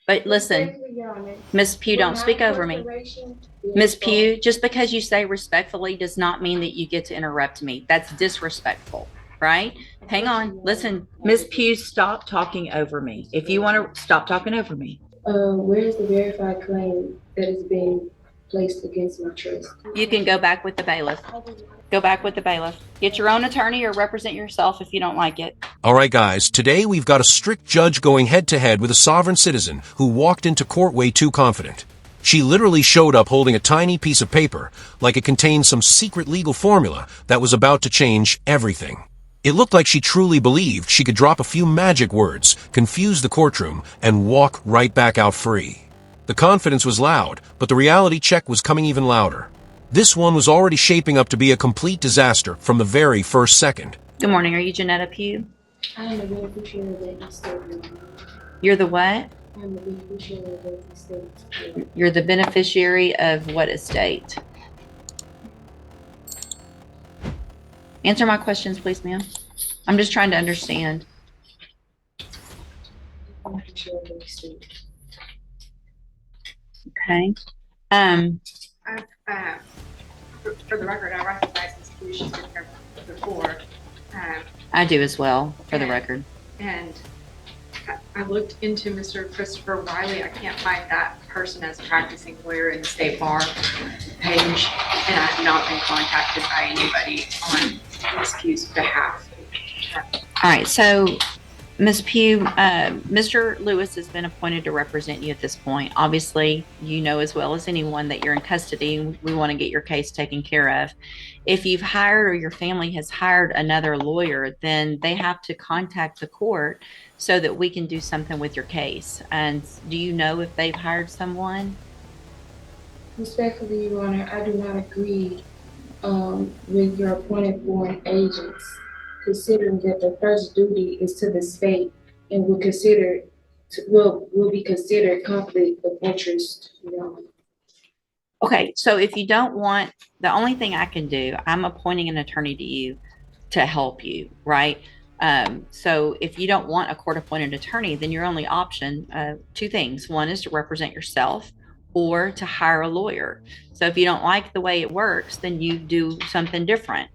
But listen, Miss Pugh, don't speak over me. Miss Pugh, just because you say respectfully does not mean that you get to interrupt me. That's disrespectful, right? Hang on. Listen, Miss Pugh, stop talking over me. If you want to stop talking over me. Where is the verified claim that is being placed against my trust? You can go back with the bailiff. Go back with the bailiff. Get your own attorney or represent yourself if you don't like it. All right, guys, today we've got a strict judge going head-to-head with a sovereign citizen who walked into court way too confident. She literally showed up holding a tiny piece of paper, like it contained some secret legal formula that was about to change everything. It looked like she truly believed she could drop a few magic words, confuse the courtroom, and walk right back out free. The confidence was loud, but the reality check was coming even louder. This one was already shaping up to be a complete disaster from the very first second. Good morning. Are you Janetta Pugh? I am the beneficiary of that estate. You're the what? I am the beneficiary of that estate. You're the beneficiary of what estate? Answer my questions, please, ma'am. I'm just trying to understand. Beneficiary of that estate. Okay. For the record, I recognize Ms. Pugh. She's been here before. I do as well, for the record. And I looked into Mr. Christopher Wiley. I can't find that person as a practicing lawyer in the state bar page, and I have not been contacted by anybody on Ms. Pugh's behalf. All right, so Ms. Pugh, Mr. Lewis has been appointed to represent you at this point. Obviously, you know as well as anyone that you're in custody and we want to get your case taken care of. If you've hired or your family has hired another lawyer, then they have to contact the court so that we can do something with your case. And do you know if they've hired someone? Respectfully, Your Honor, I do not agree with your appointed foreign agents, considering that the first duty is to the state and will be considered conflict of interest. Okay, so if you don't want, the only thing I can do, I'm appointing an attorney to you to help you, right? So if you don't want a court-appointed attorney, then your only option, two things. One is to represent yourself or to hire a lawyer. So if you don't like the way it works, then you do something different.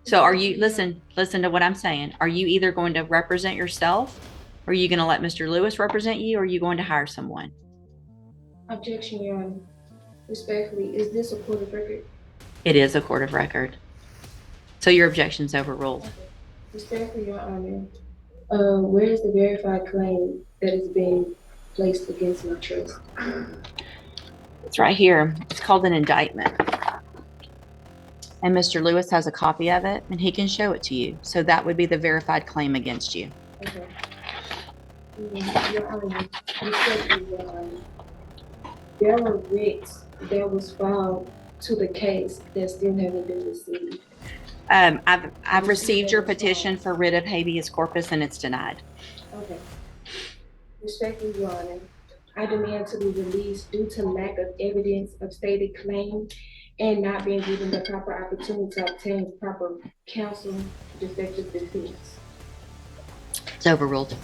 So are you, listen to what I'm saying. Are you either going to represent yourself? Or are you going to let Mr. Lewis represent you? Or are you going to hire someone? Objection, Your Honor. Respectfully, is this a court of record? It is a court of record. So your objection's overruled. Okay. Respectfully, Your Honor, where is the verified claim that is being placed against my trust? It's right here. It's called an indictment. And Mr. Lewis has a copy of it, and he can show it to you. So that would be the verified claim against you. Okay. Your Honor, respectfully, Your Honor, there were writs that was filed to the case that still haven't been received. I've received your petition for writ of habeas corpus, and it's denied. Okay. Respectfully, Your Honor, I demand to be released due to lack of evidence of stated claim and not being given the proper opportunity to obtain proper counsel to effective defense. It's overruled.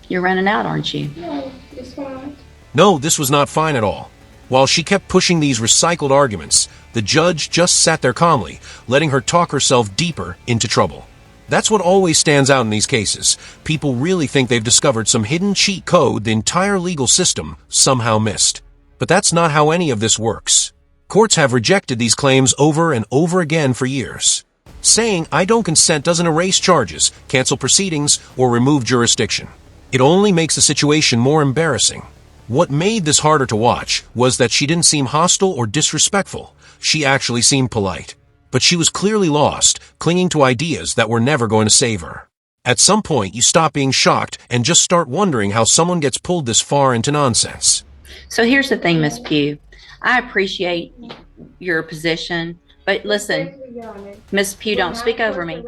You're running out, aren't you? No, it's fine. No, this was not fine at all. While she kept pushing these recycled arguments, the judge just sat there calmly, letting her talk herself deeper into trouble. That's what always stands out in these cases. People really think they've discovered some hidden cheat code the entire legal system somehow missed. But that's not how any of this works. Courts have rejected these claims over and over again for years. Saying "I don't consent" doesn't erase charges, cancel proceedings, or remove jurisdiction. It only makes the situation more embarrassing. What made this harder to watch was that she didn't seem hostile or disrespectful. She actually seemed polite. But she was clearly lost, clinging to ideas that were never going to save her. At some point, you stop being shocked and just start wondering how someone gets pulled this far into nonsense. So here's the thing, Miss Pugh. I appreciate your position, but listen, Miss Pugh, don't speak over me.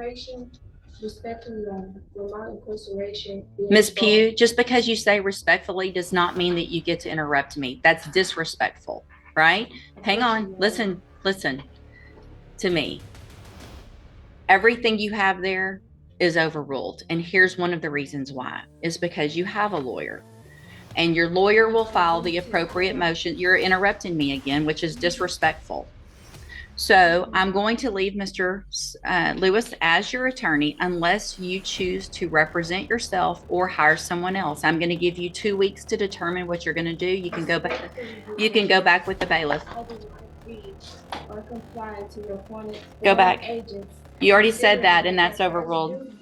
Miss Pugh, just because you say respectfully does not mean that you get to interrupt me. That's disrespectful, right? Hang on. Listen. to me. Everything you have there is overruled. And here's one of the reasons why, is because you have a lawyer. And your lawyer will file the appropriate motion. You're interrupting me again, which is disrespectful. So I'm going to leave Mr. Lewis as your attorney unless you choose to represent yourself or hire someone else. I'm going to give you 2 weeks to determine what you're going to do. You can go back. You can go back with the bailiff. Or comply to your appointed Go back. agents. You already said that, and that's overruled.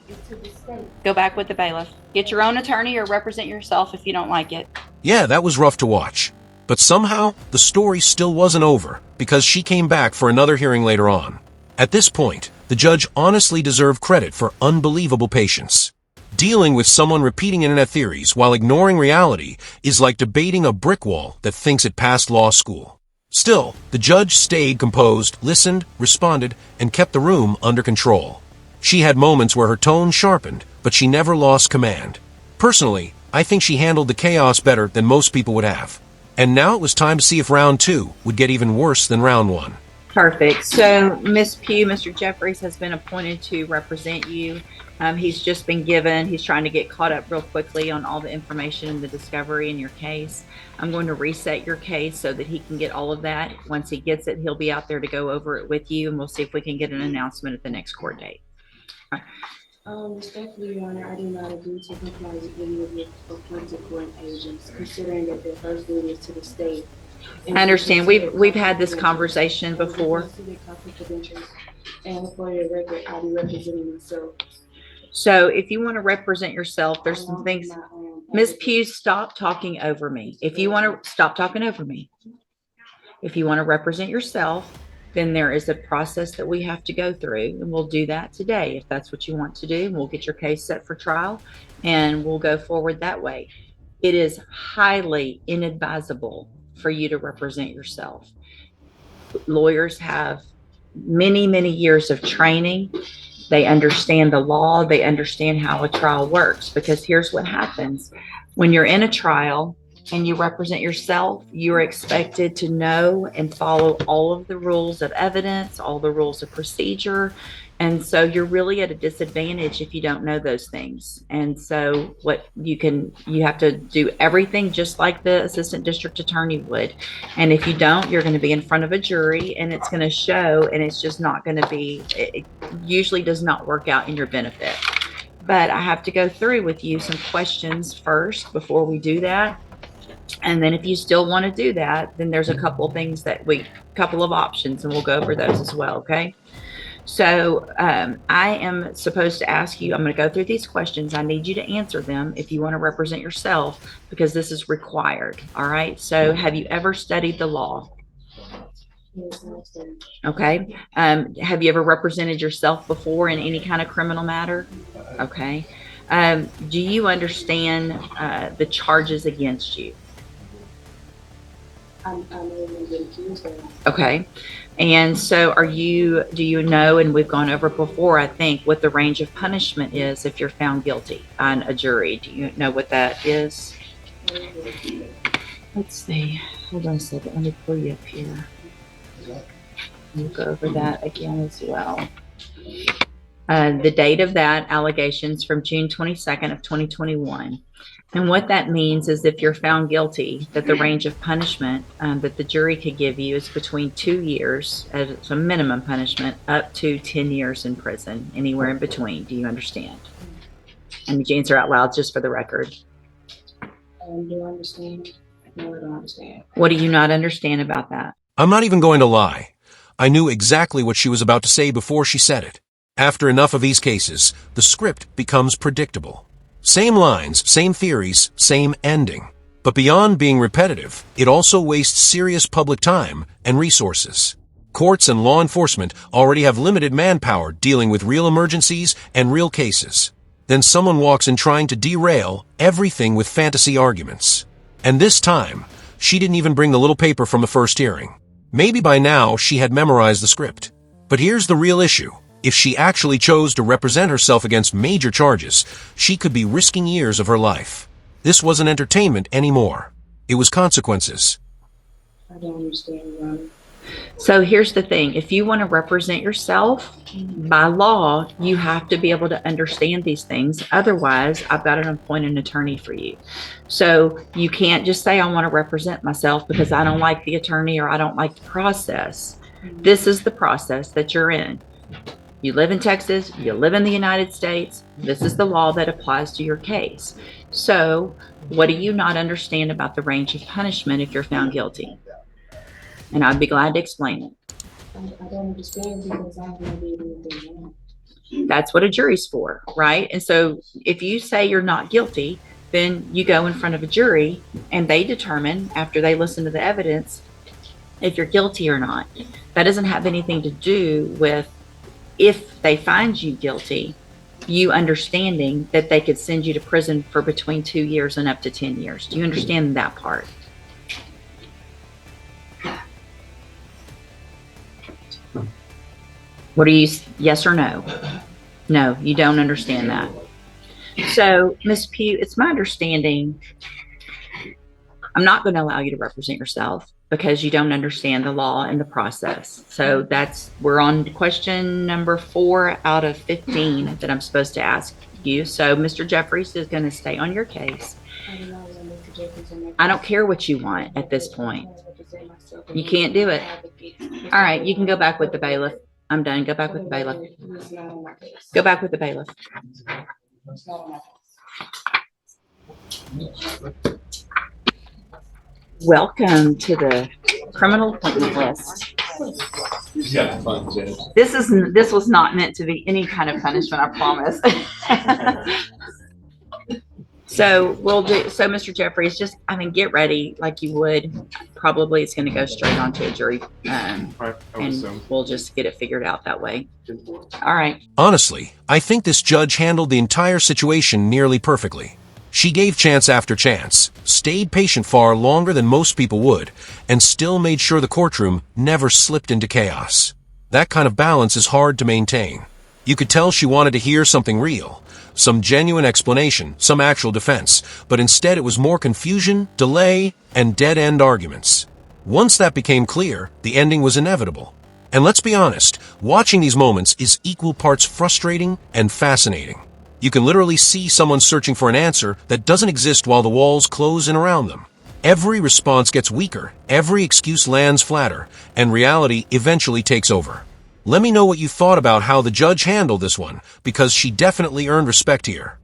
Go back with the bailiff. Get your own attorney or represent yourself if you don't like it. Yeah, that was rough to watch. But somehow, the story still wasn't over, because she came back for another hearing later on. At this point, the judge honestly deserved credit for unbelievable patience. Dealing with someone repeating internet theories while ignoring reality is like debating a brick wall that thinks it passed law school. Still, the judge stayed composed, listened, responded, and kept the room under control. She had moments where her tone sharpened, but she never lost command. Personally, I think she handled the chaos better than most people would have. And now it was time to see if round 2 would get even worse than round 1. Perfect. So, Ms. Pugh, Mr. Jeffries has been appointed to represent you. He's just been given, he's trying to get caught up real quickly on all the information and the discovery in your case. I'm going to reset your case so that he can get all of that. Once he gets it, he'll be out there to go over it with you, and we'll see if we can get an announcement at the next court date. Respectfully, Your Honor, I do not agree to comply with any of your appointed court agents, considering that their first duty is to the state. I understand. We've had this conversation before. And for your record, I'll be representing myself. So if you want to represent yourself, there's some things. Ms. Pugh, stop talking over me. If you want to stop talking over me. If you want to represent yourself, then there is a process that we have to go through, and we'll do that today if that's what you want to do. We'll get your case set for trial, and we'll go forward that way. It is highly inadvisable for you to represent yourself. Lawyers have many, many years of training. They understand the law. They understand how a trial works, because here's what happens. When you're in a trial and you represent yourself, you're expected to know and follow all of the rules of evidence, all the rules of procedure. And so you're really at a disadvantage if you don't know those things. And so you have to do everything just like the assistant district attorney would. And if you don't, you're going to be in front of a jury, and it's going to show, and it's just not going to be, it usually does not work out in your benefit. But I have to go through with you some questions first before we do that. And then if you still want to do that, then there's a couple of things couple of options, and we'll go over those as well. Okay. So I am supposed to ask you, I'm going to go through these questions. I need you to answer them if you want to represent yourself, because this is required. All right. So have you ever studied the law? Okay. Have you ever represented yourself before in any kind of criminal matter? Okay. Do you understand the charges against you? Okay. And so do you know, and we've gone over before, I think, what the range of punishment is if you're found guilty on a jury? Do you know what that is? Let's see. Hold on a second. Let me pull you up here. We'll go over that again as well. The date of that allegations from June 22nd of 2021. And what that means is if you're found guilty, that the range of punishment that the jury could give you is between 2 years as a minimum punishment up to 10 years in prison, anywhere in between. Do you understand? And you answer out loud just for the record. Do I understand? No, I don't understand. What do you not understand about that? I'm not even going to lie. I knew exactly what she was about to say before she said it. After enough of these cases, the script becomes predictable. Same lines, same theories, same ending. But beyond being repetitive, it also wastes serious public time and resources. Courts and law enforcement already have limited manpower dealing with real emergencies and real cases. Then someone walks in trying to derail everything with fantasy arguments. And this time, she didn't even bring the little paper from the first hearing. Maybe by now she had memorized the script. But here's the real issue. If she actually chose to represent herself against major charges, she could be risking years of her life. This wasn't entertainment anymore. It was consequences. I don't understand, Your Honor. So here's the thing. If you want to represent yourself, by law, you have to be able to understand these things. Otherwise, I've got to appoint an attorney for you. So you can't just say, I want to represent myself because I don't like the attorney or I don't like the process. This is the process that you're in. You live in Texas, you live in the United States. This is the law that applies to your case. So what do you not understand about the range of punishment if you're found guilty? And I'd be glad to explain it. I don't understand because I haven't did anything wrong. That's what a jury's for, right? And so if you say you're not guilty, then you go in front of a jury and they determine after they listen to the evidence if you're guilty or not. That doesn't have anything to do with if they find you guilty, you understanding that they could send you to prison for between 2 years and up to 10 years. Do you understand that part? What are you, yes or no? No, you don't understand that. So, Ms. Pugh, it's my understanding, I'm not going to allow you to represent yourself because you don't understand the law and the process. So we're on question number 4 out of 15 that I'm supposed to ask you. So Mr. Jeffries is going to stay on your case. I don't care what you want at this point. You can't do it. All right, you can go back with the bailiff. I'm done. Go back with the bailiff. Go back with the bailiff. Welcome to the criminal appointment list. This was not meant to be any kind of punishment, I promise. So Mr. Jeffries, just get ready like you would. Probably it's going to go straight onto a jury, and we'll just get it figured out that way. All right. Honestly, I think this judge handled the entire situation nearly perfectly. She gave chance after chance, stayed patient far longer than most people would, and still made sure the courtroom never slipped into chaos. That kind of balance is hard to maintain. You could tell she wanted to hear something real, some genuine explanation, some actual defense, but instead it was more confusion, delay, and dead-end arguments. Once that became clear, the ending was inevitable. And let's be honest, watching these moments is equal parts frustrating and fascinating. You can literally see someone searching for an answer that doesn't exist while the walls close in around them. Every response gets weaker, every excuse lands flatter, and reality eventually takes over. Let me know what you thought about how the judge handled this one, because she definitely earned respect here.